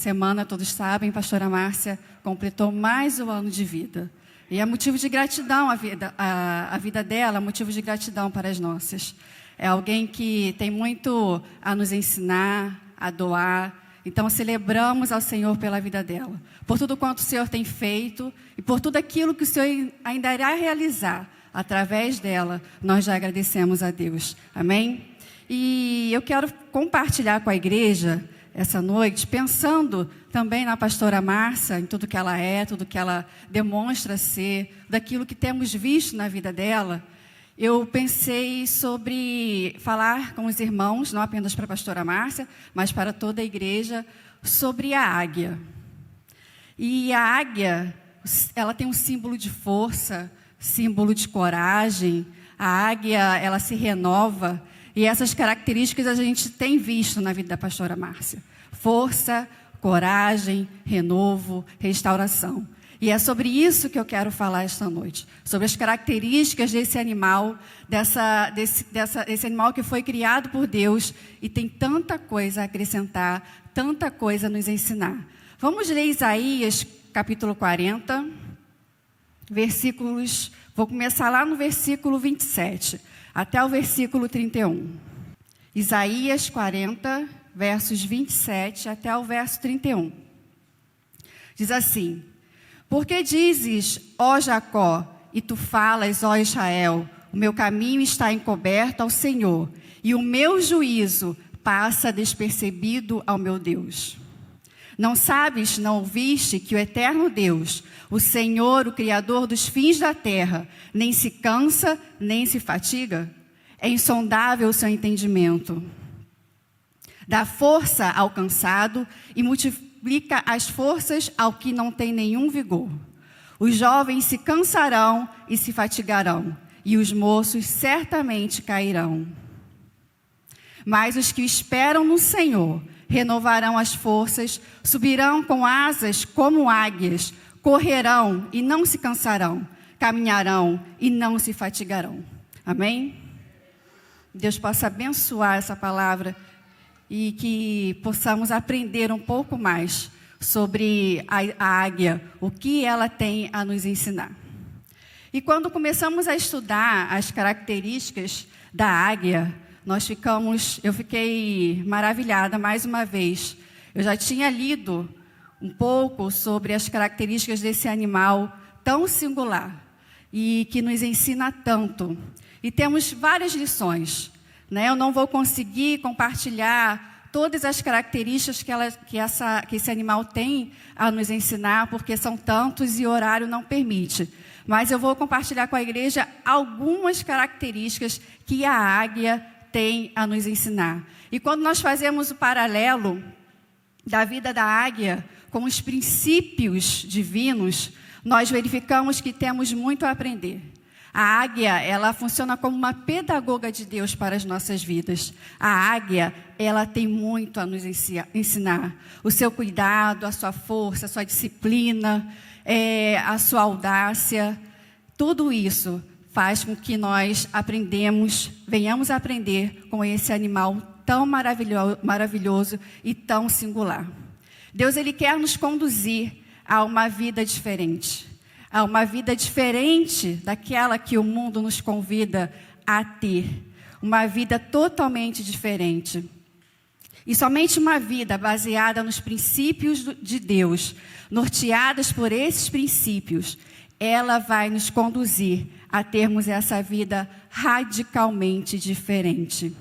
semana, todos sabem, pastora Márcia completou mais um ano de vida. E é motivo de gratidão a vida dela, motivo de gratidão para as nossas. É alguém que tem muito a nos ensinar, a doar. Então, celebramos ao Senhor pela vida dela, por tudo quanto o Senhor tem feito e por tudo aquilo que o Senhor ainda irá realizar através dela. Nós já agradecemos a Deus. Amém? E eu quero compartilhar com a igreja essa noite, pensando também na pastora Márcia, em tudo que ela é, tudo que ela demonstra ser, daquilo que temos visto na vida dela. Eu pensei sobre falar com os irmãos, não apenas para a pastora Márcia, mas para toda a igreja, sobre a águia. E a águia, ela tem um símbolo de força, símbolo de coragem. A águia, ela se renova. E essas características a gente tem visto na vida da pastora Márcia. Força, coragem, renovo, restauração. E é sobre isso que eu quero falar esta noite. Sobre as características desse animal, desse animal que foi criado por Deus e tem tanta coisa a acrescentar, tanta coisa a nos ensinar. Vamos ler Isaías, capítulo 40, versículos... Vou começar lá no versículo 27, até o versículo 31. Isaías 40, versos 27 até o verso 31. Diz assim: Porque dizes, ó Jacó, e tu falas, ó Israel, o meu caminho está encoberto ao Senhor, e o meu juízo passa despercebido ao meu Deus. Não sabes, não ouviste que o eterno Deus, o Senhor, o Criador dos fins da terra, nem se cansa, nem se fatiga? É insondável o seu entendimento. Dá força ao cansado e multiplica as forças ao que não tem nenhum vigor. Os jovens se cansarão e se fatigarão, e os moços certamente cairão. Mas os que esperam no Senhor renovarão as forças, subirão com asas como águias, correrão e não se cansarão, caminharão e não se fatigarão. Amém? Deus possa abençoar essa palavra e que possamos aprender um pouco mais sobre a águia, o que ela tem a nos ensinar. E quando começamos a estudar as características da águia, eu fiquei maravilhada mais uma vez. Eu já tinha lido um pouco sobre as características desse animal tão singular e que nos ensina tanto. E temos várias lições, né? Eu não vou conseguir compartilhar todas as características que esse animal tem a nos ensinar, porque são tantos e o horário não permite. Mas eu vou compartilhar com a igreja algumas características que a águia tem a nos ensinar. E quando nós fazemos o paralelo da vida da águia com os princípios divinos, nós verificamos que temos muito a aprender. A águia, ela funciona como uma pedagoga de Deus para as nossas vidas. A águia, ela tem muito a nos ensinar. O seu cuidado, a sua força, a sua disciplina, a sua audácia, tudo isso faz com que nós venhamos a aprender com esse animal tão maravilhoso e tão singular. Deus, Ele quer nos conduzir a uma vida diferente. A uma vida diferente daquela que o mundo nos convida a ter. Uma vida totalmente diferente. E somente uma vida baseada nos princípios de Deus, norteadas por esses princípios, ela vai nos conduzir a termos essa vida radicalmente diferente.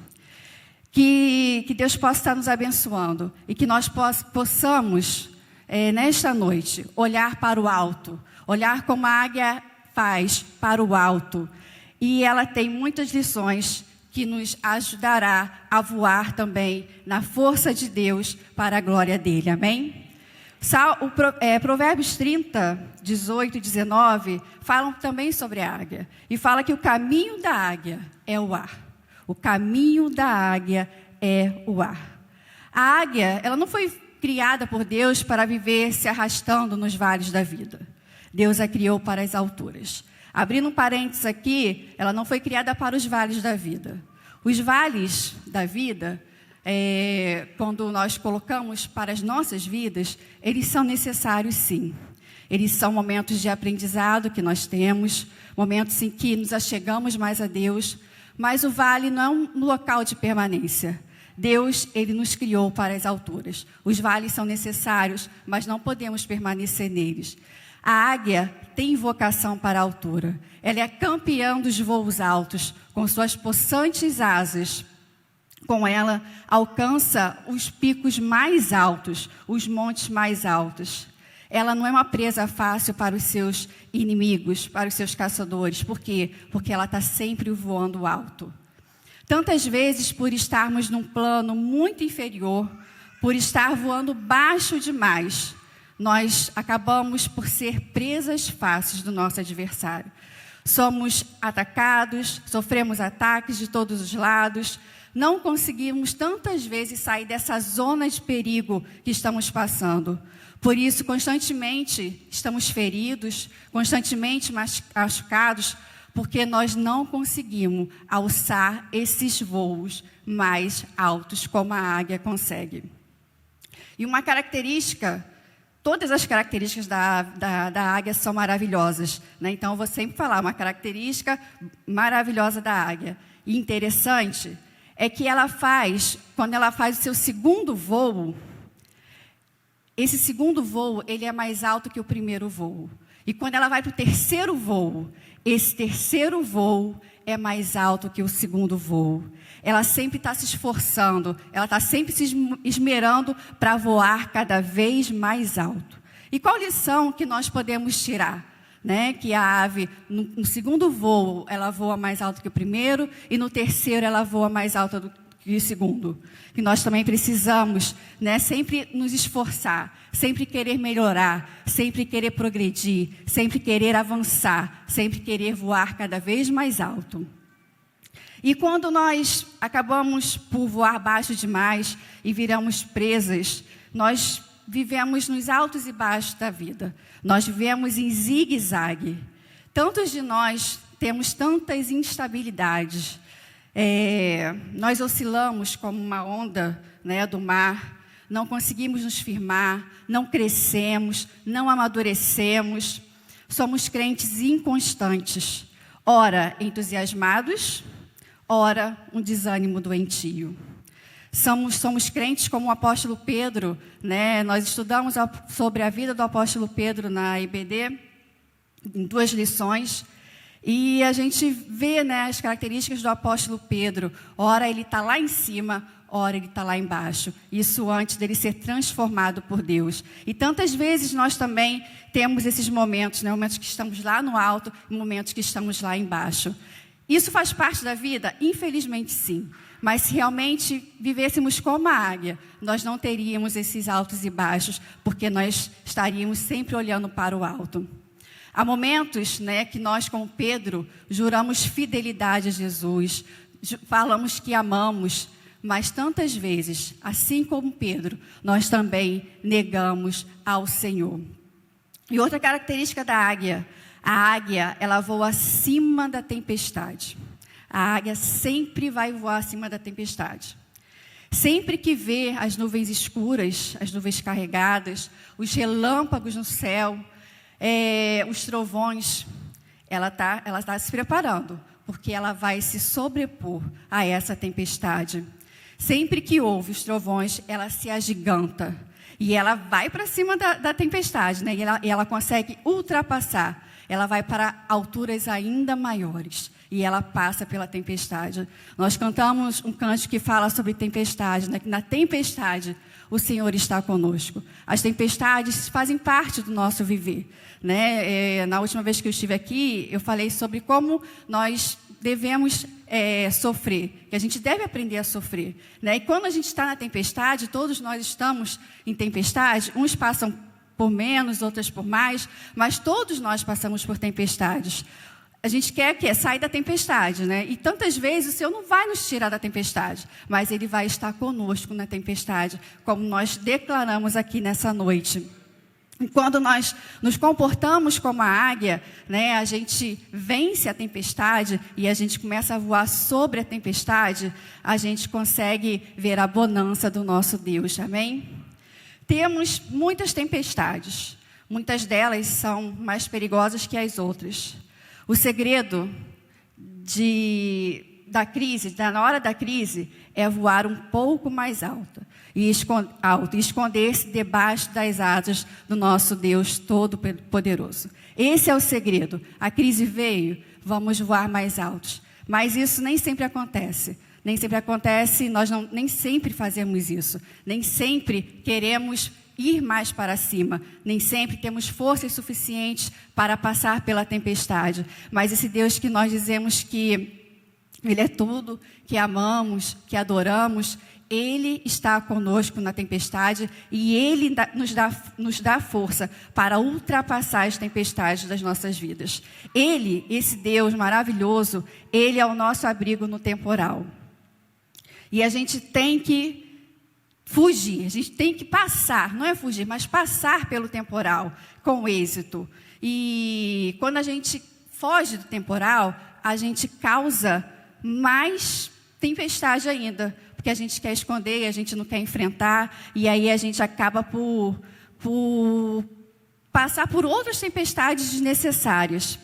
Que Deus possa estar nos abençoando e que nós possamos, nesta noite, olhar para o alto, olhar como a águia faz para o alto. E ela tem muitas lições que nos ajudará a voar também na força de Deus para a glória dele. Amém? Provérbios 30, 18 e 19 falam também sobre a águia. E fala que o caminho da águia é o ar. O caminho da águia é o ar. A águia, ela não foi criada por Deus para viver se arrastando nos vales da vida. Deus a criou para as alturas. Abrindo um parênteses aqui, ela não foi criada para os vales da vida. Os vales da vida quando nós colocamos para as nossas vidas, eles são necessários sim. Eles são momentos de aprendizado que nós temos, momentos em que nos achegamos mais a Deus, mas o vale não é um local de permanência. Deus, Ele nos criou para as alturas. Os vales são necessários, mas não podemos permanecer neles. A águia tem vocação para a altura. Ela é campeã dos voos altos, com suas possantes asas. Com ela, alcança os picos mais altos, os montes mais altos. Ela não é uma presa fácil para os seus inimigos, para os seus caçadores. Por quê? Porque ela está sempre voando alto. Tantas vezes, por estarmos num plano muito inferior, por estar voando baixo demais, nós acabamos por ser presas fáceis do nosso adversário. Somos atacados, sofremos ataques de todos os lados, não conseguimos tantas vezes sair dessa zona de perigo que estamos passando. Por isso, constantemente estamos feridos, constantemente machucados, porque nós não conseguimos alçar esses voos mais altos como a águia consegue. E uma característica, todas as características da águia são maravilhosas, né? Então, eu vou sempre falar uma característica maravilhosa da águia. E interessante é que quando ela faz o seu segundo voo, esse segundo voo, ele é mais alto que o primeiro voo. E quando ela vai para o terceiro voo, esse terceiro voo é mais alto que o segundo voo. Ela sempre está se esforçando, ela está sempre se esmerando para voar cada vez mais alto. E qual lição que nós podemos tirar? Né? Que a ave, no segundo voo, ela voa mais alto que o primeiro, e no terceiro ela voa mais alto do que o segundo. Que nós também precisamos, né, sempre nos esforçar, sempre querer melhorar, sempre querer progredir, sempre querer avançar, sempre querer voar cada vez mais alto. E quando nós acabamos por voar baixo demais e viramos presas, nós vivemos nos altos e baixos da vida. Nós vivemos em zigue-zague. Tantos de nós temos tantas instabilidades. Nós oscilamos como uma onda, né, do mar. Não conseguimos nos firmar, não crescemos, não amadurecemos. Somos crentes inconstantes. Ora entusiasmados, ora um desânimo doentio. Somos crentes como o apóstolo Pedro, né? Nós estudamos sobre a vida do apóstolo Pedro na IBD, em 2 lições, e a gente vê, né, as características do apóstolo Pedro. Ora ele está lá em cima, ora ele está lá embaixo. Isso antes dele ser transformado por Deus. E tantas vezes nós também temos esses momentos, né? Momentos que estamos lá no alto e momentos que estamos lá embaixo. Isso faz parte da vida? Infelizmente, sim. Mas se realmente vivêssemos como a águia, nós não teríamos esses altos e baixos, porque nós estaríamos sempre olhando para o alto. Há momentos, né, que nós, como Pedro, juramos fidelidade a Jesus, falamos que amamos, mas tantas vezes, assim como Pedro, nós também negamos ao Senhor. E outra característica da águia, a águia, ela voa acima da tempestade. A águia sempre vai voar acima da tempestade. Sempre que vê as nuvens escuras, as nuvens carregadas, os relâmpagos no céu, os trovões, ela tá se preparando, porque ela vai se sobrepor a essa tempestade. Sempre que ouve os trovões, ela se agiganta. E ela vai para cima da tempestade, né? E ela consegue ultrapassar. Ela vai para alturas ainda maiores. E ela passa pela tempestade. Nós cantamos um canto que fala sobre tempestade, né? Que na tempestade o Senhor está conosco. As tempestades fazem parte do nosso viver, né? Na última vez que eu estive aqui, eu falei sobre como nós devemos sofrer, que a gente deve aprender a sofrer, né? E quando a gente está na tempestade, todos nós estamos em tempestade, uns passam por menos, outras por mais, mas todos nós passamos por tempestades. A gente quer sair da tempestade, né? E tantas vezes o Senhor não vai nos tirar da tempestade, mas Ele vai estar conosco na tempestade, como nós declaramos aqui nessa noite. E quando nós nos comportamos como a águia, né, a gente vence a tempestade e a gente começa a voar sobre a tempestade, a gente consegue ver a bonança do nosso Deus, amém? Temos muitas tempestades, muitas delas são mais perigosas que as outras. O segredo na hora da crise, é voar um pouco mais alto e esconder-se debaixo das asas do nosso Deus Todo-Poderoso. Esse é o segredo. A crise veio, vamos voar mais altos. Mas isso nem sempre acontece. Nem sempre acontece, nem sempre fazemos isso. Nem sempre queremos ir mais para cima. Nem sempre temos forças suficientes para passar pela tempestade. Mas esse Deus que nós dizemos que Ele é tudo, que amamos, que adoramos, Ele está conosco na tempestade e Ele nos dá força para ultrapassar as tempestades das nossas vidas. Ele, esse Deus maravilhoso, Ele é o nosso abrigo no temporal. E a gente tem que fugir, a gente tem que passar, não é fugir, mas passar pelo temporal com êxito. E quando a gente foge do temporal, a gente causa mais tempestade ainda, porque a gente quer esconder, a gente não quer enfrentar, e aí a gente acaba por passar por outras tempestades desnecessárias.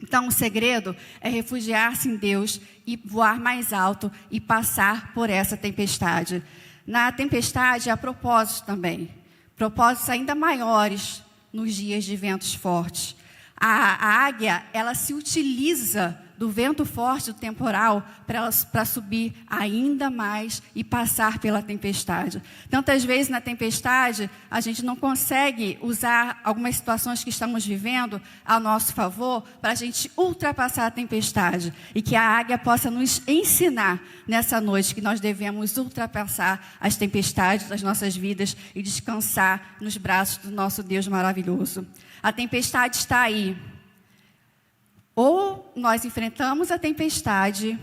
Então, o segredo é refugiar-se em Deus e voar mais alto e passar por essa tempestade. Na tempestade há propósitos também, propósitos ainda maiores nos dias de ventos fortes. A águia, ela se utiliza do vento forte do temporal para subir ainda mais e passar pela tempestade. Tantas vezes na tempestade, a gente não consegue usar algumas situações que estamos vivendo a nosso favor para a gente ultrapassar a tempestade. E que a águia possa nos ensinar nessa noite que nós devemos ultrapassar as tempestades das nossas vidas e descansar nos braços do nosso Deus maravilhoso. A tempestade está aí. Ou nós enfrentamos a tempestade,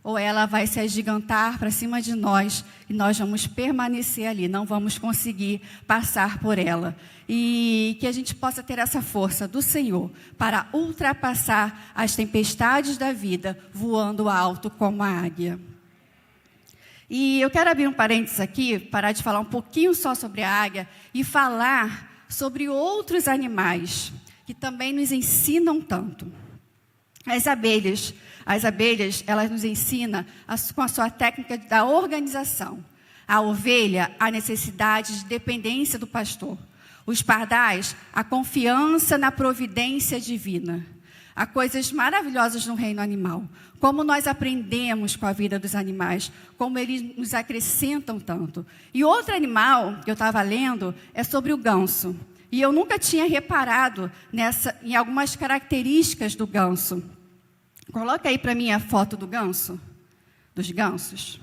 ou ela vai se agigantar para cima de nós e nós vamos permanecer ali, não vamos conseguir passar por ela. E que a gente possa ter essa força do Senhor para ultrapassar as tempestades da vida, voando alto como a águia. E eu quero abrir um parênteses aqui, parar de falar um pouquinho só sobre a águia e falar sobre outros animais que também nos ensinam tanto. As abelhas, elas nos ensinam com a sua técnica da organização. A ovelha, a necessidade de dependência do pastor. Os pardais, a confiança na providência divina. Há coisas maravilhosas no reino animal. Como nós aprendemos com a vida dos animais, como eles nos acrescentam tanto. E outro animal que eu estava lendo é sobre o ganso. E eu nunca tinha reparado em algumas características do ganso. Coloca aí para mim a foto do ganso, dos gansos.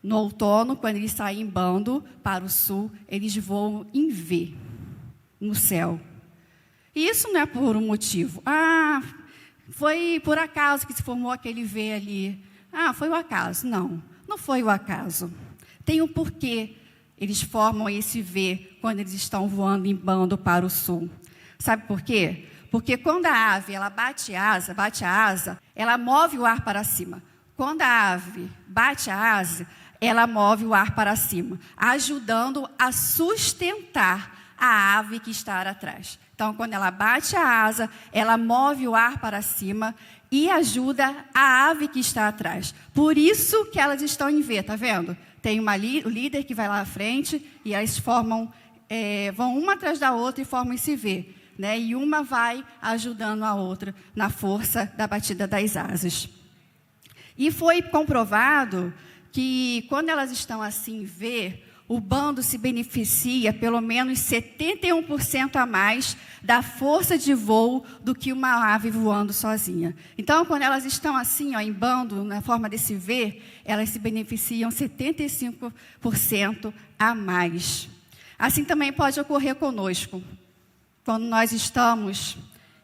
No outono, quando eles saem em bando para o sul, eles voam em V, no céu. E isso não é por um motivo. Foi por acaso que se formou aquele V ali. Foi o acaso. Não, não foi o acaso. Tem um porquê. Eles formam esse V quando eles estão voando em bando para o sul. Sabe por quê? Porque quando a ave ela bate a asa, ela move o ar para cima. Quando a ave bate a asa, ela move o ar para cima, ajudando a sustentar a ave que está atrás. Então, quando ela bate a asa, ela move o ar para cima e ajuda a ave que está atrás. Por isso que elas estão em V, tá vendo? Tem o líder que vai lá à frente e elas vão uma atrás da outra e formam esse V, né? E uma vai ajudando a outra na força da batida das asas. E foi comprovado que quando elas estão assim em V, o bando se beneficia pelo menos 71% a mais da força de voo do que uma ave voando sozinha. Então, quando elas estão assim, em bando, na forma desse V, elas se beneficiam 75% a mais. Assim também pode ocorrer conosco, quando nós estamos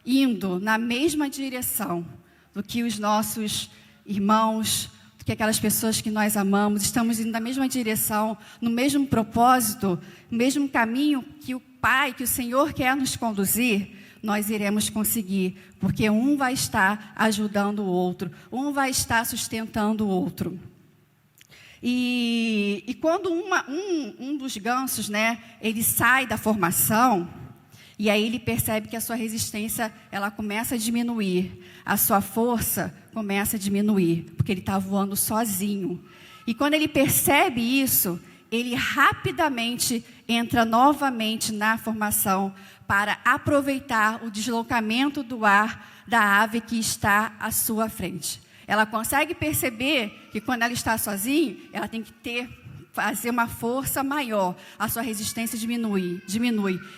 indo na mesma direção do que os nossos irmãos, do que aquelas pessoas que nós amamos, estamos indo na mesma direção, no mesmo propósito, no mesmo caminho que o Pai, que o Senhor quer nos conduzir, nós iremos conseguir, porque um vai estar ajudando o outro, um vai estar sustentando o outro. E quando um dos gansos, né, ele sai da formação, e aí ele percebe que a sua resistência, ela começa a diminuir, a sua força começa a diminuir, porque ele está voando sozinho. E quando ele percebe isso, ele rapidamente entra novamente na formação para aproveitar o deslocamento do ar da ave que está à sua frente. Ela consegue perceber que quando ela está sozinha, ela tem que fazer uma força maior. A sua resistência diminui.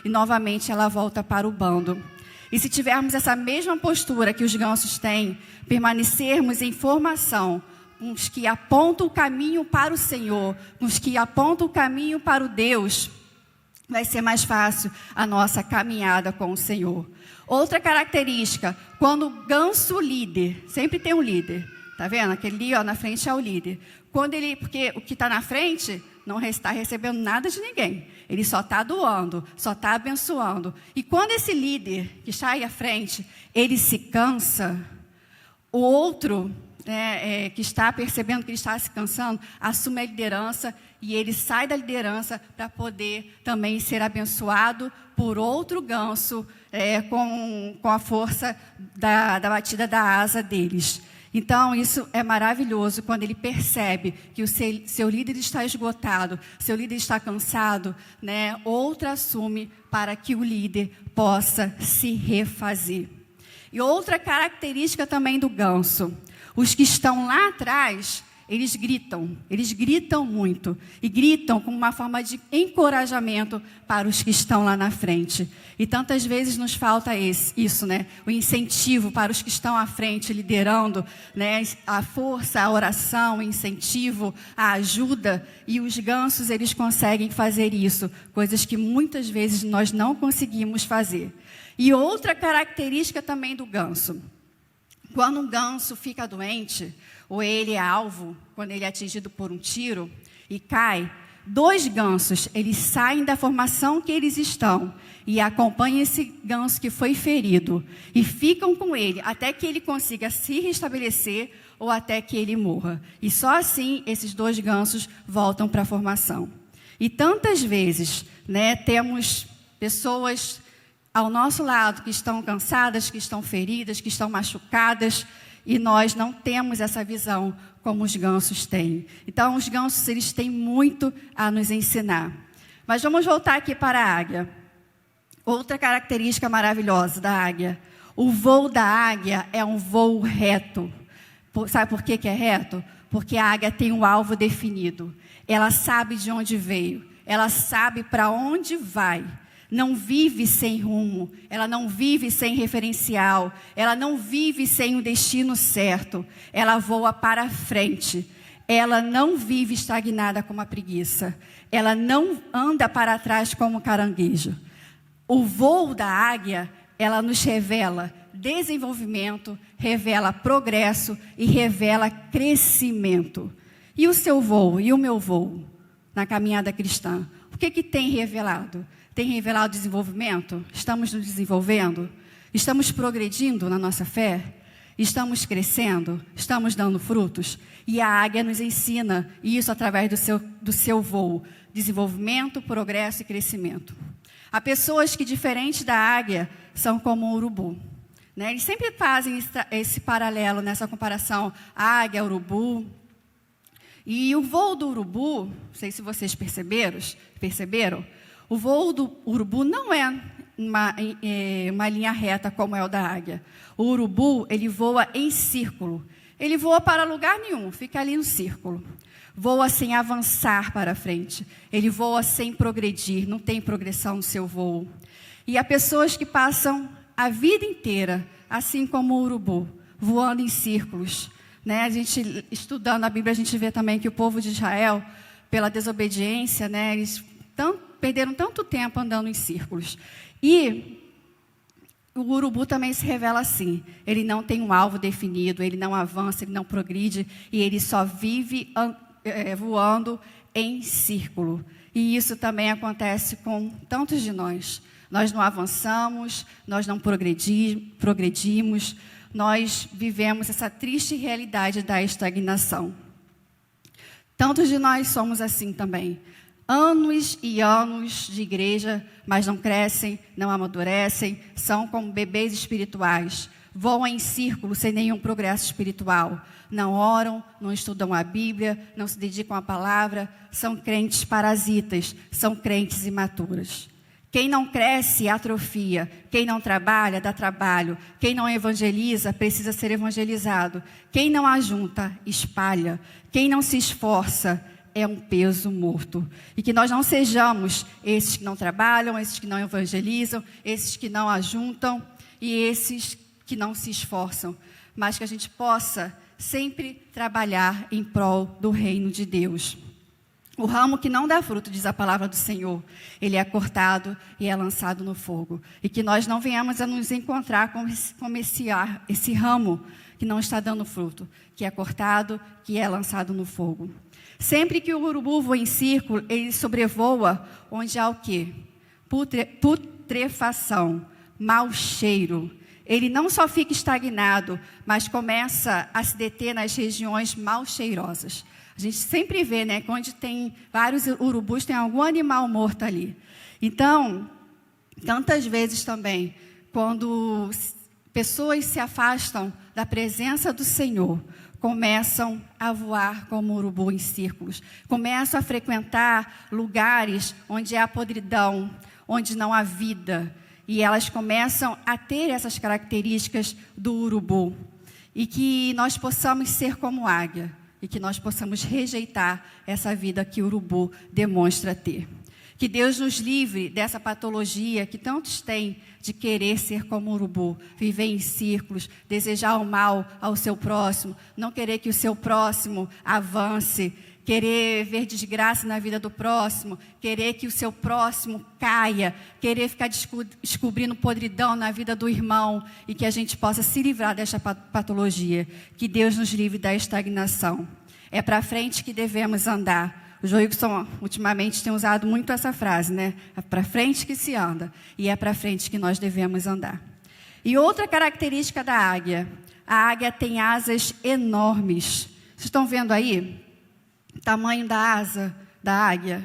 E novamente ela volta para o bando. E se tivermos essa mesma postura que os gansos têm, permanecermos em formação, com os que apontam o caminho para o Senhor, com os que apontam o caminho para o Deus, vai ser mais fácil a nossa caminhada com o Senhor. Outra característica, quando o ganso líder, sempre tem um líder, tá vendo? Aquele ali, ó, na frente é o líder. Porque o que está na frente não está recebendo nada de ninguém. Ele só está doando, só está abençoando. E quando esse líder que está aí à frente, ele se cansa, o outro, que está percebendo que ele está se cansando, assume a liderança e ele sai da liderança para poder também ser abençoado por outro ganso com a força da batida da asa deles. Então, isso é maravilhoso quando ele percebe que o seu líder está esgotado, seu líder está cansado, né? Outro assume para que o líder possa se refazer. E outra característica também do ganso, os que estão lá atrás, eles gritam muito. E gritam com uma forma de encorajamento para os que estão lá na frente. E tantas vezes nos falta isso, né? O incentivo para os que estão à frente, liderando, né? A força, a oração, o incentivo, a ajuda. E os gansos, eles conseguem fazer isso. Coisas que muitas vezes nós não conseguimos fazer. E outra característica também do ganso. Quando um ganso fica doente, ou ele é alvo, quando ele é atingido por um tiro e cai, 2 gansos, eles saem da formação que eles estão e acompanham esse ganso que foi ferido e ficam com ele até que ele consiga se restabelecer ou até que ele morra. E só assim esses 2 gansos voltam para a formação. E tantas vezes, né, temos pessoas ao nosso lado que estão cansadas, que estão feridas, que estão machucadas, e nós não temos essa visão como os gansos têm. Então, os gansos, eles têm muito a nos ensinar. Mas vamos voltar aqui para a águia. Outra característica maravilhosa da águia. O voo da águia é um voo reto. Sabe por que é reto? Porque a águia tem um alvo definido. Ela sabe de onde veio. Ela sabe para onde vai. Não vive sem rumo, ela não vive sem referencial, ela não vive sem um destino certo, ela voa para frente, ela não vive estagnada como a preguiça, ela não anda para trás como o caranguejo. O voo da águia, ela nos revela desenvolvimento, revela progresso e revela crescimento. E o seu voo, e o meu voo na caminhada cristã, o que tem revelado? Tem revelado desenvolvimento? Estamos nos desenvolvendo? Estamos progredindo na nossa fé? Estamos crescendo? Estamos dando frutos? E a águia nos ensina isso através do seu voo. Desenvolvimento, progresso e crescimento. Há pessoas que, diferente da águia, são como um urubu. Né? Eles sempre fazem esse paralelo, nessa comparação, águia, urubu. E o voo do urubu, não sei se vocês perceberam, o voo do urubu não é uma linha reta como é o da águia. O urubu, ele voa em círculo. Ele voa para lugar nenhum, fica ali no círculo. Voa sem avançar para frente. Ele voa sem progredir, não tem progressão no seu voo. E há pessoas que passam a vida inteira, assim como o urubu, voando em círculos. Né? A gente, estudando a Bíblia, a gente vê também que o povo de Israel, pela desobediência, né, eles perderam tanto tempo andando em círculos. E o urubu também se revela assim. Ele não tem um alvo definido, ele não avança, ele não progride, e ele só vive voando em círculo. E isso também acontece com tantos de nós. Nós não avançamos, nós não progredimos, nós vivemos essa triste realidade da estagnação. Tantos de nós somos assim também. Anos e anos de igreja, mas não crescem, não amadurecem, são como bebês espirituais, voam em círculo sem nenhum progresso espiritual. Não oram, não estudam a Bíblia, não se dedicam à palavra, são crentes parasitas, são crentes imaturas. Quem não cresce, atrofia. Quem não trabalha, dá trabalho. Quem não evangeliza, precisa ser evangelizado. Quem não ajunta, espalha. Quem não se esforça, é um peso morto. E que nós não sejamos esses que não trabalham, esses que não evangelizam, esses que não ajuntam e esses que não se esforçam. Mas que a gente possa sempre trabalhar em prol do reino de Deus. O ramo que não dá fruto, diz a palavra do Senhor, ele é cortado e é lançado no fogo. E que nós não venhamos a nos encontrar com esse ramo que não está dando fruto, que é cortado, que é lançado no fogo. Sempre que o urubu voa em círculo, ele sobrevoa onde há o quê? Putrefação, mau cheiro. Ele não só fica estagnado, mas começa a se deter nas regiões mal cheirosas. A gente sempre vê, né, que onde tem vários urubus, tem algum animal morto ali. Então, tantas vezes também, quando pessoas se afastam da presença do Senhor, começam a voar como urubu em círculos, começam a frequentar lugares onde há podridão, onde não há vida, e elas começam a ter essas características do urubu, e que nós possamos ser como águia, e que nós possamos rejeitar essa vida que o urubu demonstra ter. Que Deus nos livre dessa patologia que tantos têm de querer ser como o urubu, viver em círculos, desejar o mal ao seu próximo, não querer que o seu próximo avance, querer ver desgraça na vida do próximo, querer que o seu próximo caia, querer ficar descobrindo podridão na vida do irmão e que a gente possa se livrar desta patologia. Que Deus nos livre da estagnação. É para frente que devemos andar. O Joilson, ultimamente, tem usado muito essa frase, né? É para frente que se anda e é para frente que nós devemos andar. E outra característica da águia, a águia tem asas enormes. Vocês estão vendo aí? O tamanho da asa da águia.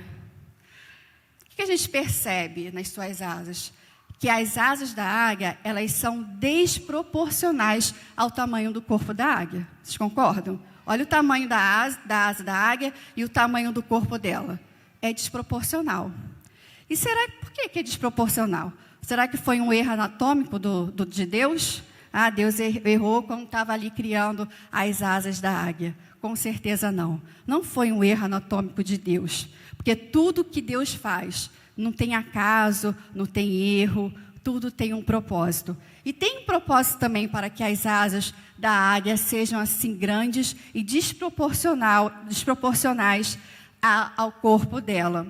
O que a gente percebe nas suas asas? Que as asas da águia, elas são desproporcionais ao tamanho do corpo da águia. Vocês concordam? Olha o tamanho da asa da águia e o tamanho do corpo dela. É desproporcional. E por que é desproporcional? Será que foi um erro anatômico de Deus? Ah, Deus errou quando estava ali criando as asas da águia. Com certeza não. Não foi um erro anatômico de Deus. Porque tudo que Deus faz, não tem acaso, não tem erro, tudo tem um propósito. E tem um propósito também para que as asas da águia sejam assim grandes e desproporcionais ao corpo dela.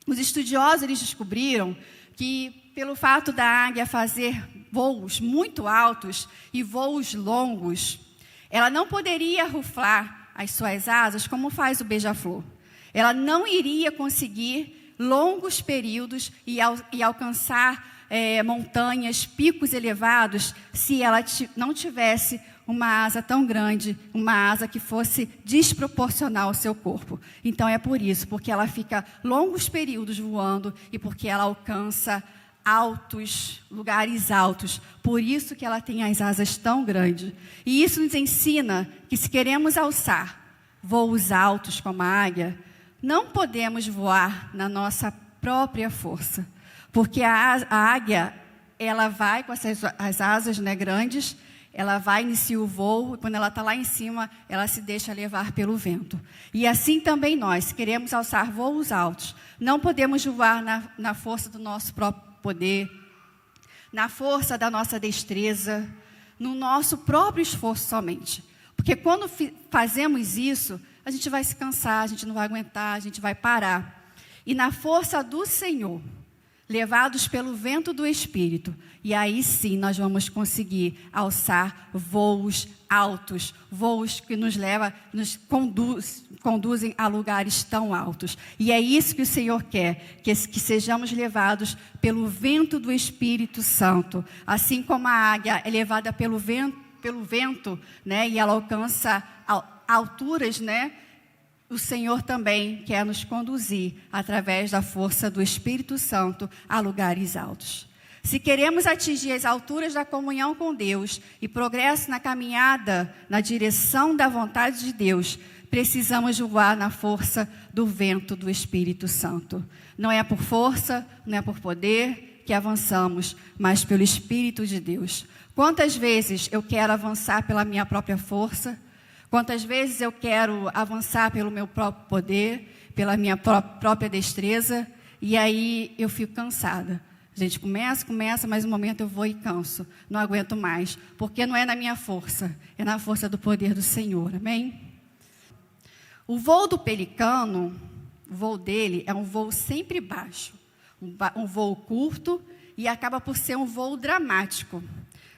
Os estudiosos eles descobriram que pelo fato da águia fazer voos muito altos e voos longos, ela não poderia ruflar as suas asas como faz o beija-flor. Ela não iria conseguir longos períodos e alcançar montanhas, picos elevados, se ela não tivesse uma asa tão grande, uma asa que fosse desproporcional ao seu corpo. Então é por isso, porque ela fica longos períodos voando e porque ela alcança lugares altos. Por isso que ela tem as asas tão grandes. E isso nos ensina que se queremos alçar voos altos como a águia, não podemos voar na nossa própria força. Porque a águia, ela vai com as asas, né, grandes, ela vai iniciar o voo, e quando ela está lá em cima, ela se deixa levar pelo vento. E assim também nós, se queremos alçar voos altos, não podemos voar na força do nosso próprio poder, na força da nossa destreza, no nosso próprio esforço somente. Porque quando fazemos isso, a gente vai se cansar, a gente não vai aguentar, a gente vai parar. E na força do Senhor, levados pelo vento do Espírito. E aí sim nós vamos conseguir alçar voos altos, voos que nos conduzem a lugares tão altos. E é isso que o Senhor quer, que sejamos levados pelo vento do Espírito Santo. Assim como a águia é levada pelo vento, né, e ela alcança alturas, né? O Senhor também quer nos conduzir, através da força do Espírito Santo, a lugares altos. Se queremos atingir as alturas da comunhão com Deus e progresso na caminhada na direção da vontade de Deus, precisamos voar na força do vento do Espírito Santo. Não é por força, não é por poder que avançamos, mas pelo Espírito de Deus. Quantas vezes eu quero avançar pela minha própria força? Quantas vezes eu quero avançar pelo meu próprio poder, pela minha própria destreza, e aí eu fico cansada. A gente começa, mas no momento eu vou e canso. Não aguento mais, porque não é na minha força, é na força do poder do Senhor, amém? O voo do pelicano, o voo dele é um voo sempre baixo, um voo curto e acaba por ser um voo dramático.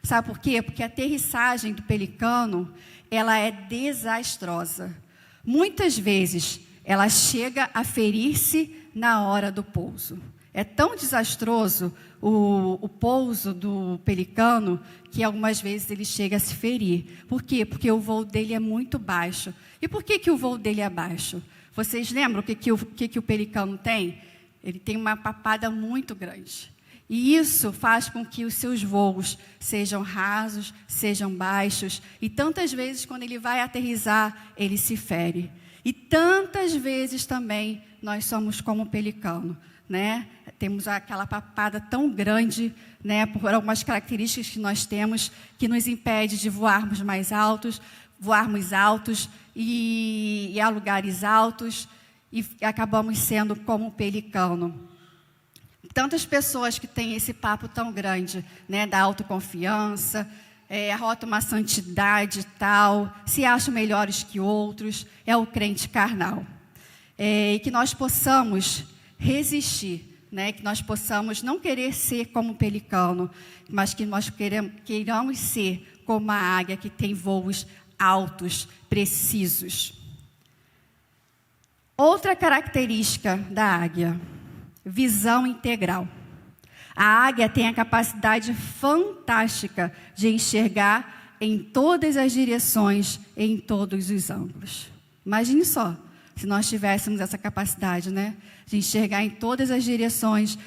Sabe por quê? Porque a aterrissagem do pelicano, ela é desastrosa. Muitas vezes, ela chega a ferir-se na hora do pouso. É tão desastroso o pouso do pelicano que algumas vezes ele chega a se ferir. Por quê? Porque o voo dele é muito baixo. E por que o voo dele é baixo? Vocês lembram o que o pelicano tem? Ele tem uma papada muito grande. E isso faz com que os seus voos sejam rasos, sejam baixos. E tantas vezes, quando ele vai aterrissar, ele se fere. E tantas vezes também nós somos como o pelicano, né? Temos aquela papada tão grande, né, por algumas características que nós temos, que nos impede de voarmos mais altos, voarmos altos e a lugares altos, e acabamos sendo como o pelicano. Tantas pessoas que têm esse papo tão grande, né, da autoconfiança, arrotam uma santidade e tal, se acham melhores que outros, é o crente carnal. E que nós possamos resistir, né, que nós possamos não querer ser como o pelicano, mas que nós queiramos ser como a águia que tem voos altos, precisos. Outra característica da águia: visão integral. A águia tem a capacidade fantástica de enxergar em todas as direções, em todos os ângulos. Imagine só, se nós tivéssemos essa capacidade, né, de enxergar em todas as direções,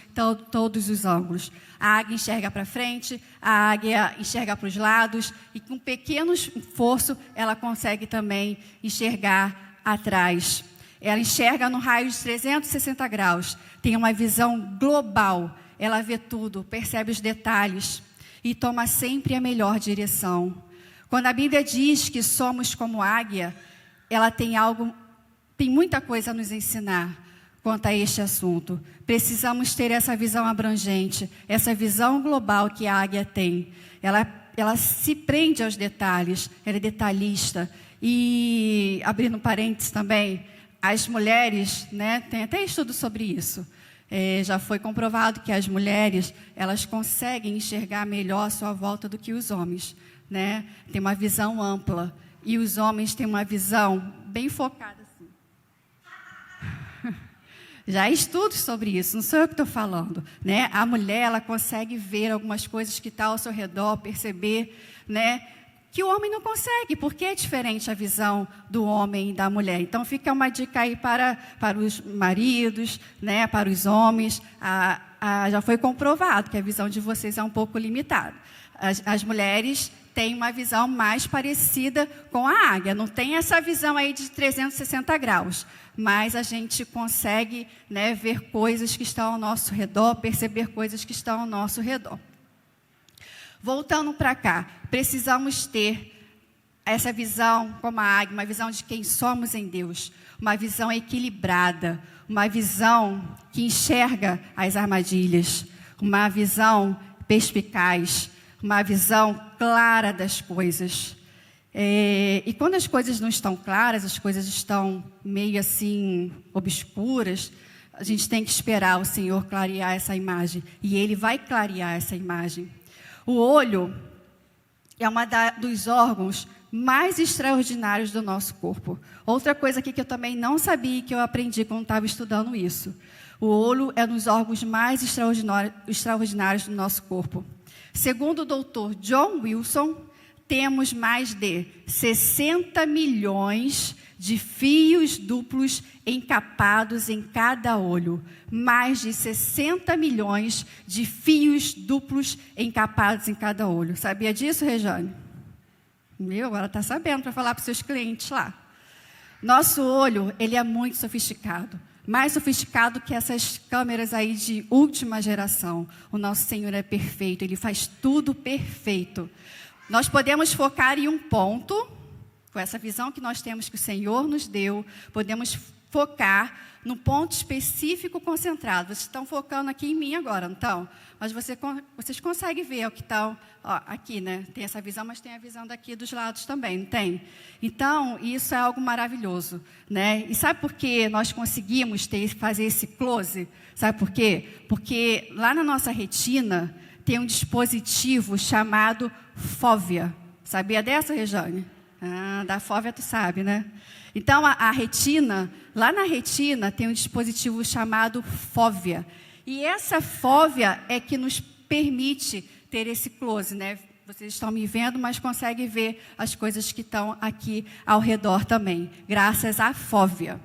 todos os ângulos. A águia enxerga para frente, a águia enxerga para os lados, e com pequeno esforço, ela consegue também enxergar atrás. Ela enxerga no raio de 360 graus, tem uma visão global, ela vê tudo, percebe os detalhes e toma sempre a melhor direção. Quando a Bíblia diz que somos como águia, ela tem muita coisa a nos ensinar quanto a este assunto. Precisamos ter essa visão abrangente, essa visão global que a águia tem. Ela se prende aos detalhes, ela é detalhista. E, abrindo parênteses também, as mulheres, né, tem até estudo sobre isso. Já foi comprovado que as mulheres, elas conseguem enxergar melhor a sua volta do que os homens, né? Tem uma visão ampla. E os homens têm uma visão bem focada assim. Já há estudos sobre isso, não sou eu que estou falando, né? A mulher, ela consegue ver algumas coisas que estão ao seu redor, perceber, né, que o homem não consegue, porque é diferente a visão do homem e da mulher. Então, fica uma dica aí para os maridos, né, para os homens. Já foi comprovado que a visão de vocês é um pouco limitada. As mulheres têm uma visão mais parecida com a águia. Não tem essa visão aí de 360 graus. Mas a gente consegue, né, ver coisas que estão ao nosso redor, perceber coisas que estão ao nosso redor. Voltando para cá, precisamos ter essa visão como a águia, uma visão de quem somos em Deus, uma visão equilibrada, uma visão que enxerga as armadilhas, uma visão perspicaz, uma visão clara das coisas. E quando as coisas não estão claras, as coisas estão meio assim obscuras, a gente tem que esperar o Senhor clarear essa imagem. E Ele vai clarear essa imagem. O olho é dos órgãos mais extraordinários do nosso corpo. Outra coisa aqui que eu também não sabia, que eu aprendi quando estava estudando isso. O olho é um dos órgãos mais extraordinários do nosso corpo. Segundo o doutor John Wilson, temos mais de 60 milhões de fios duplos encapados em cada olho. Mais de 60 milhões de fios duplos encapados em cada olho. Sabia disso, Rejane? Agora está sabendo para falar para os seus clientes lá. Nosso olho, ele é muito sofisticado. Mais sofisticado que essas câmeras aí de última geração. O nosso Senhor é perfeito, Ele faz tudo perfeito. Nós podemos focar em um ponto, com essa visão que nós temos que o Senhor nos deu, podemos focar num ponto específico concentrado. Vocês estão focando aqui em mim agora, não estão? Mas vocês conseguem ver o que está aqui, né? Tem essa visão, mas tem a visão daqui dos lados também, não tem? Então, isso é algo maravilhoso, né? E sabe por que nós conseguimos fazer esse close? Sabe por quê? Porque lá na nossa retina tem um dispositivo chamado fóvea. Sabia dessa, Rejane? Da fóvea tu sabe, né? Então, a retina, lá na retina tem um dispositivo chamado fóvea. E essa fóvea é que nos permite ter esse close, né? Vocês estão me vendo, mas conseguem ver as coisas que estão aqui ao redor também, graças à fóvea.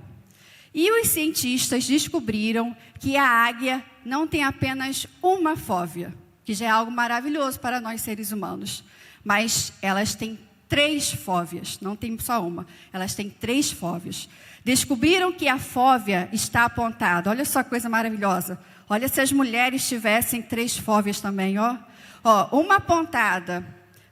E os cientistas descobriram que a águia não tem apenas uma fóvea, que já é algo maravilhoso para nós seres humanos, mas elas têm 3 fóveas, não tem só uma, elas têm 3 fóveas. Descobriram que a fóvea está apontada, olha só que coisa maravilhosa, olha se as mulheres tivessem 3 fóveas também, ó, uma apontada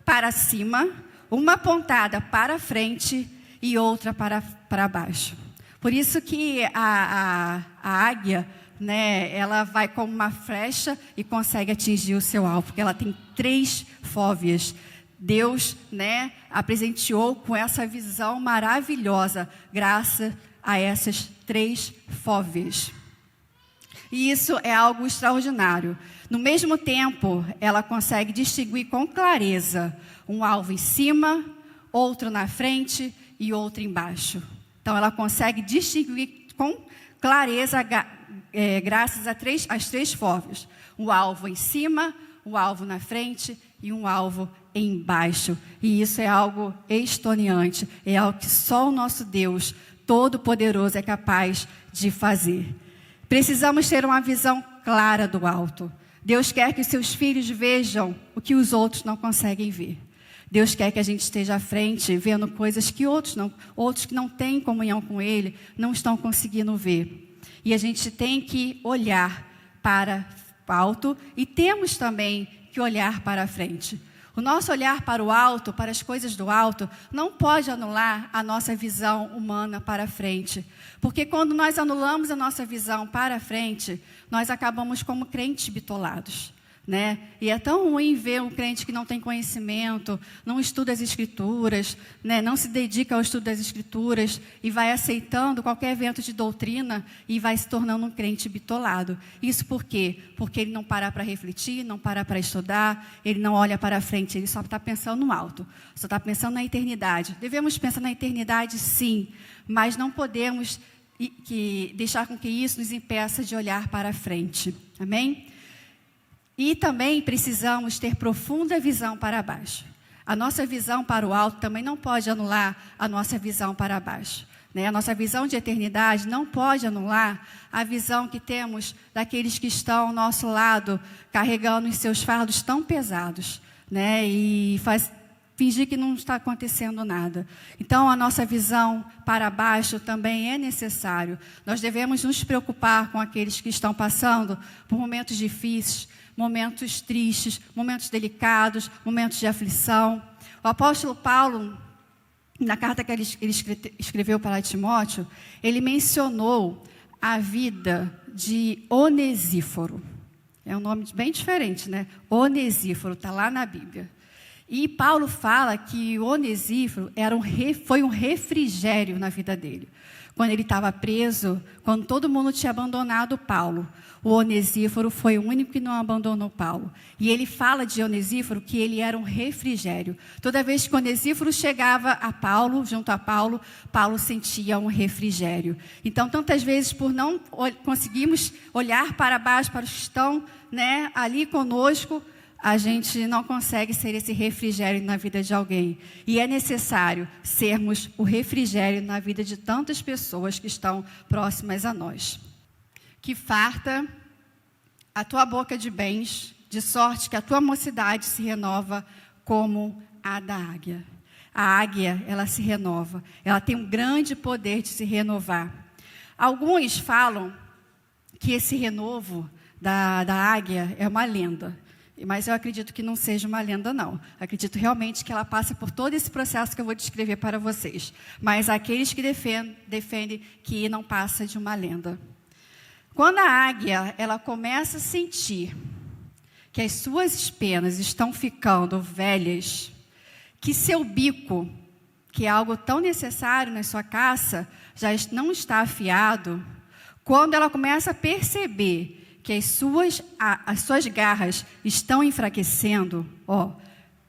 para cima, uma apontada para frente e outra para baixo. Por isso que a águia, né, ela vai como uma flecha e consegue atingir o seu alvo, porque ela tem 3 fóveas. Deus, né, a presenteou com essa visão maravilhosa, graças a essas 3 fóveas. E isso é algo extraordinário. No mesmo tempo, ela consegue distinguir com clareza um alvo em cima, outro na frente e outro embaixo. Então, ela consegue distinguir com clareza, graças às 3 fóveas. Um alvo em cima, um alvo na frente e um alvo embaixo. E isso é algo estonteante. É algo que só o nosso Deus Todo-Poderoso é capaz de fazer. Precisamos ter uma visão clara do alto. Deus quer que os seus filhos vejam o que os outros não conseguem ver. Deus quer que a gente esteja à frente, vendo coisas que outros que não têm comunhão com Ele, não estão conseguindo ver. E a gente tem que olhar para o alto e temos também que olhar para a frente. O nosso olhar para o alto, para as coisas do alto, não pode anular a nossa visão humana para a frente. Porque quando nós anulamos a nossa visão para a frente, nós acabamos como crentes bitolados, né? E é tão ruim ver um crente que não tem conhecimento, não estuda as Escrituras, né? Não se dedica ao estudo das Escrituras e vai aceitando qualquer evento de doutrina e vai se tornando um crente bitolado. Isso por quê? Porque ele não para refletir, não para estudar, ele não olha para a frente, ele só está pensando no alto, só está pensando na eternidade. Devemos pensar na eternidade, sim, mas não podemos deixar com que isso nos impeça de olhar para a frente. Amém? E também precisamos ter profunda visão para baixo. A nossa visão para o alto também não pode anular a nossa visão para baixo, né? A nossa visão de eternidade não pode anular a visão que temos daqueles que estão ao nosso lado, carregando os seus fardos tão pesados, né? E fingir que não está acontecendo nada. Então, a nossa visão para baixo também é necessário. Nós devemos nos preocupar com aqueles que estão passando por momentos difíceis, momentos tristes, momentos delicados, momentos de aflição. O apóstolo Paulo, na carta que ele escreveu para Timóteo, ele mencionou a vida de Onesíforo. É um nome bem diferente, né? Onesíforo, está lá na Bíblia. E Paulo fala que Onesíforo foi um refrigério na vida dele. quando ele estava preso, quando todo mundo tinha abandonado Paulo, o Onesíforo foi o único que não abandonou Paulo. E ele fala de Onesíforo que ele era um refrigério. Toda vez que Onesíforo chegava a Paulo, junto a Paulo, Paulo sentia um refrigério. Então, tantas vezes, por não conseguirmos olhar para baixo, para os que estão, né, ali conosco, a gente não consegue ser esse refrigério na vida de alguém. E é necessário sermos o refrigério na vida de tantas pessoas que estão próximas a nós. Que farta a tua boca de bens, de sorte que a tua mocidade se renova como a da águia. A águia, ela se renova. Ela tem um grande poder de se renovar. Alguns falam que esse renovo da águia é uma lenda. Mas eu acredito que não seja uma lenda, não. Acredito realmente que ela passa por todo esse processo que eu vou descrever para vocês. Mas há aqueles que defendem que não passa de uma lenda. Quando a águia ela começa a sentir que as suas penas estão ficando velhas, que seu bico, que é algo tão necessário na sua caça, já não está afiado, quando ela começa a perceber que as suas garras estão enfraquecendo,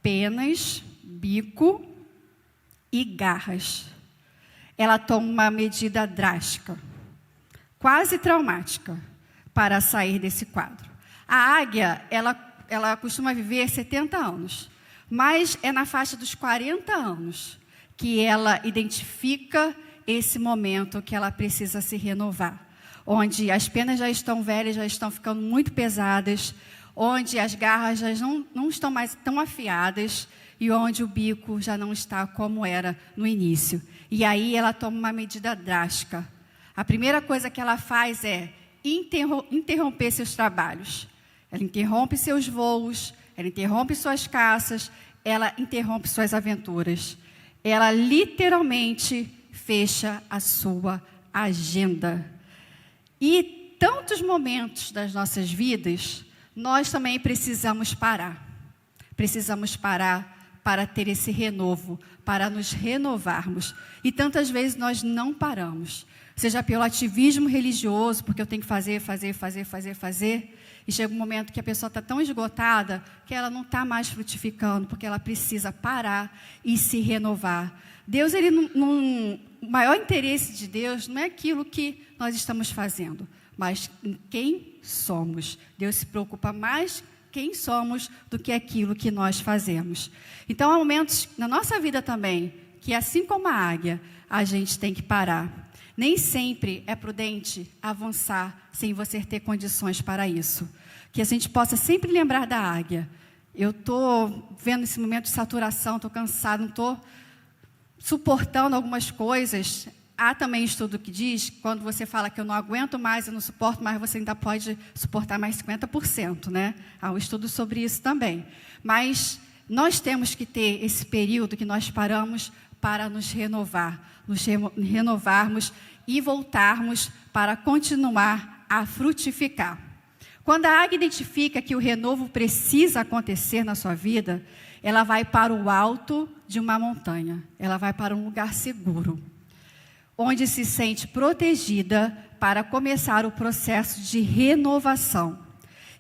penas, bico e garras. Ela toma uma medida drástica, quase traumática, para sair desse quadro. A águia, ela costuma viver 70 anos, mas é na faixa dos 40 anos que ela identifica esse momento que ela precisa se renovar. Onde as penas já estão velhas, já estão ficando muito pesadas, onde as garras já não estão mais tão afiadas e onde o bico já não está como era no início. E aí ela toma uma medida drástica. A primeira coisa que ela faz é interromper seus trabalhos. Ela interrompe seus voos, ela interrompe suas caças, ela interrompe suas aventuras. Ela literalmente fecha a sua agenda. E tantos momentos das nossas vidas, nós também precisamos parar. Precisamos parar para ter esse renovo, para nos renovarmos. E tantas vezes nós não paramos. Seja pelo ativismo religioso, porque eu tenho que fazer. E chega um momento que a pessoa está tão esgotada que ela não está mais frutificando, porque ela precisa parar e se renovar. Deus, o maior interesse de Deus não é aquilo que nós estamos fazendo, mas em quem somos. Deus se preocupa mais quem somos do que aquilo que nós fazemos. Então, há momentos na nossa vida também que, assim como a águia, a gente tem que parar. Nem sempre é prudente avançar sem você ter condições para isso. Que a gente possa sempre lembrar da águia. Eu estou vendo esse momento de saturação, estou cansado, não estou suportando algumas coisas. Há também estudo que diz, quando você fala que eu não aguento mais, eu não suporto mais, você ainda pode suportar mais 50%, né? Há um estudo sobre isso também. Mas nós temos que ter esse período que nós paramos para nos renovar, nos renovarmos e voltarmos para continuar a frutificar. Quando a águia identifica que o renovo precisa acontecer na sua vida, ela vai para o alto de uma montanha, ela vai para um lugar seguro, onde se sente protegida para começar o processo de renovação.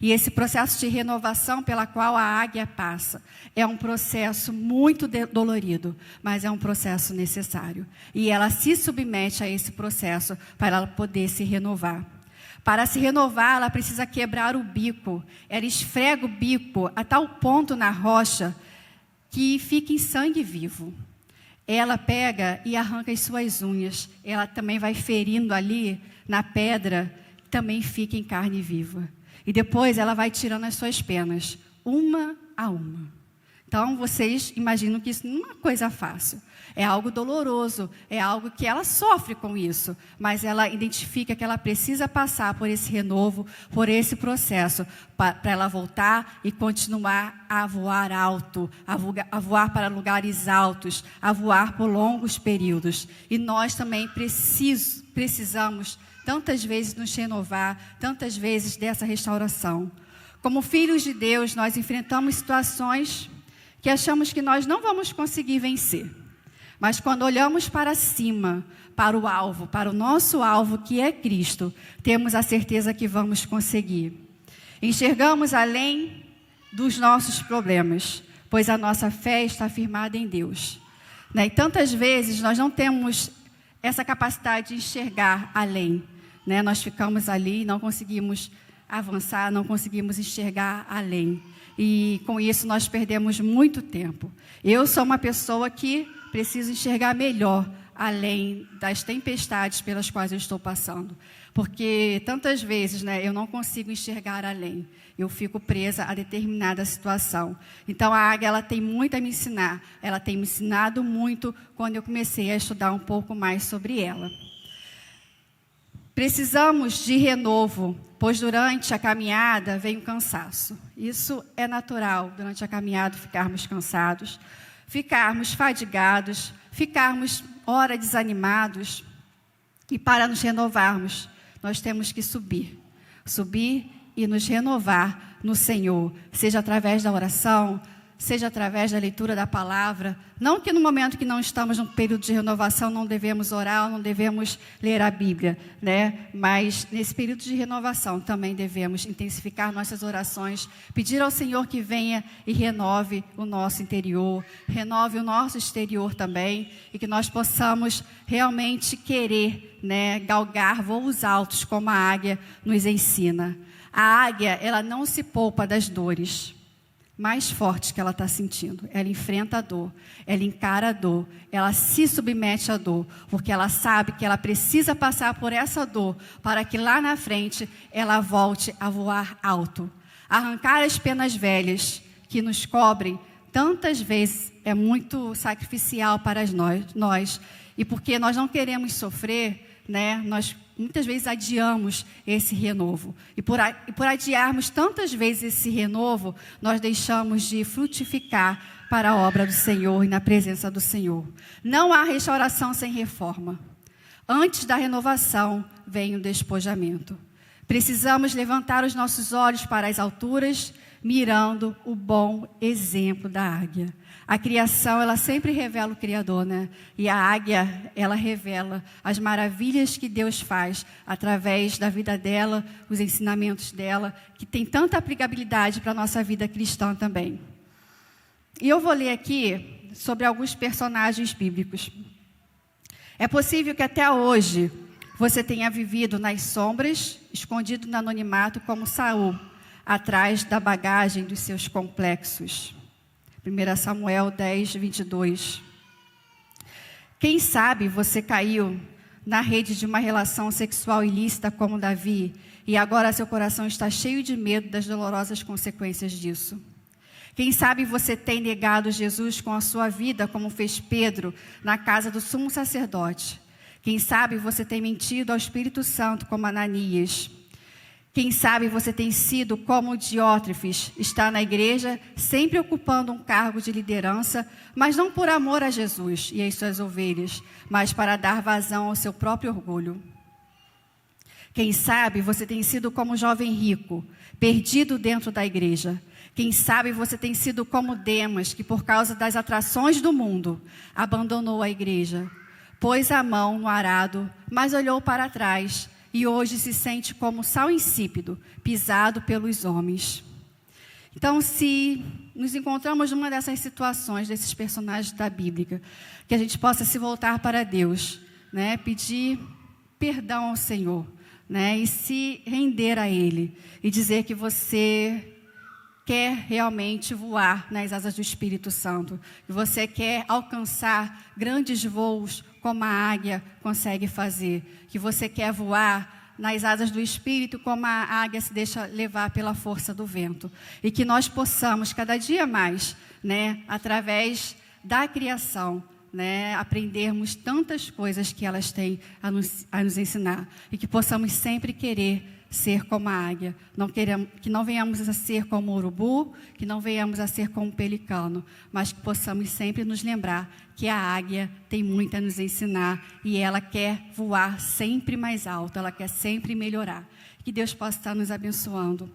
E esse processo de renovação pela qual a águia passa é um processo muito dolorido, mas é um processo necessário. E ela se submete a esse processo para ela poder se renovar. Para se renovar, ela precisa quebrar o bico. Ela esfrega o bico a tal ponto na rocha que fica em sangue vivo. Ela pega e arranca as suas unhas. Ela também vai ferindo ali na pedra, também fica em carne viva. E depois ela vai tirando as suas penas, uma a uma. Então, vocês imaginam que isso não é uma coisa fácil. É algo doloroso, é algo que ela sofre com isso. Mas ela identifica que ela precisa passar por esse renovo, por esse processo, para ela voltar e continuar a voar alto, a voar para lugares altos, a voar por longos períodos. E nós também precisamos tantas vezes nos renovar, tantas vezes dessa restauração. Como filhos de Deus, nós enfrentamos situações que achamos que nós não vamos conseguir vencer. Mas quando olhamos para cima, para o alvo, para o nosso alvo, que é Cristo, temos a certeza que vamos conseguir. Enxergamos além dos nossos problemas, pois a nossa fé está firmada em Deus. E tantas vezes nós não temos essa capacidade de enxergar além. Nós ficamos ali e não conseguimos avançar, não conseguimos enxergar além. E com isso nós perdemos muito tempo. Eu sou uma pessoa que preciso enxergar melhor além das tempestades pelas quais eu estou passando. Porque tantas vezes eu não consigo enxergar além. Eu fico presa a determinada situação. Então a águia ela tem muito a me ensinar. Ela tem me ensinado muito quando eu comecei a estudar um pouco mais sobre ela. Precisamos de renovo, pois durante a caminhada vem o cansaço. Isso é natural, durante a caminhada ficarmos cansados, ficarmos fadigados, ficarmos, ora, desanimados. E para nos renovarmos, nós temos que subir e nos renovar no Senhor, seja através da oração, seja através da leitura da palavra. Não que no momento que não estamos num período de renovação não devemos orar, não devemos ler a Bíblia, Mas nesse período de renovação também devemos intensificar nossas orações, pedir ao Senhor que venha e renove o nosso interior, renove o nosso exterior também, e que nós possamos realmente querer, galgar voos altos como a águia nos ensina. A águia, ela não se poupa das dores mais fortes que ela está sentindo. Ela enfrenta a dor, ela encara a dor, ela se submete à dor, porque ela sabe que ela precisa passar por essa dor para que lá na frente ela volte a voar alto. Arrancar as penas velhas que nos cobrem tantas vezes é muito sacrificial para nós. E porque nós não queremos sofrer, nós muitas vezes adiamos esse renovo. E por adiarmos tantas vezes esse renovo, nós deixamos de frutificar para a obra do Senhor e na presença do Senhor. Não há restauração sem reforma. Antes da renovação, vem o despojamento. Precisamos levantar os nossos olhos para as alturas, mirando o bom exemplo da águia. A criação, ela sempre revela o Criador, E a águia, ela revela as maravilhas que Deus faz através da vida dela, os ensinamentos dela, que tem tanta aplicabilidade para a nossa vida cristã também. E eu vou ler aqui sobre alguns personagens bíblicos. É possível que até hoje você tenha vivido nas sombras, escondido no anonimato como Saul, atrás da bagagem dos seus complexos. 1 Samuel 10, 22. Quem sabe você caiu na rede de uma relação sexual ilícita como Davi, e agora seu coração está cheio de medo das dolorosas consequências disso. Quem sabe você tem negado Jesus com a sua vida, como fez Pedro na casa do sumo sacerdote. Quem sabe você tem mentido ao Espírito Santo como Ananias. Quem sabe você tem sido como Diótrefes, está na igreja, sempre ocupando um cargo de liderança, mas não por amor a Jesus e às suas ovelhas, mas para dar vazão ao seu próprio orgulho. Quem sabe você tem sido como o jovem rico, perdido dentro da igreja. Quem sabe você tem sido como Demas, que por causa das atrações do mundo, abandonou a igreja, pôs a mão no arado, mas olhou para trás, e hoje se sente como sal insípido, pisado pelos homens. Então, se nos encontramos numa dessas situações, desses personagens da Bíblia, que a gente possa se voltar para Deus, pedir perdão ao Senhor, e se render a Ele, e dizer que você quer realmente voar nas asas do Espírito Santo, que você quer alcançar grandes voos como a águia consegue fazer, que você quer voar nas asas do Espírito como a águia se deixa levar pela força do vento, e que nós possamos cada dia mais, através da criação, aprendermos tantas coisas que elas têm a nos ensinar, e que possamos sempre querer ser como a águia, que não venhamos a ser como o urubu, que não venhamos a ser como o pelicano, mas que possamos sempre nos lembrar que a águia tem muito a nos ensinar e ela quer voar sempre mais alto, ela quer sempre melhorar. Que Deus possa estar nos abençoando.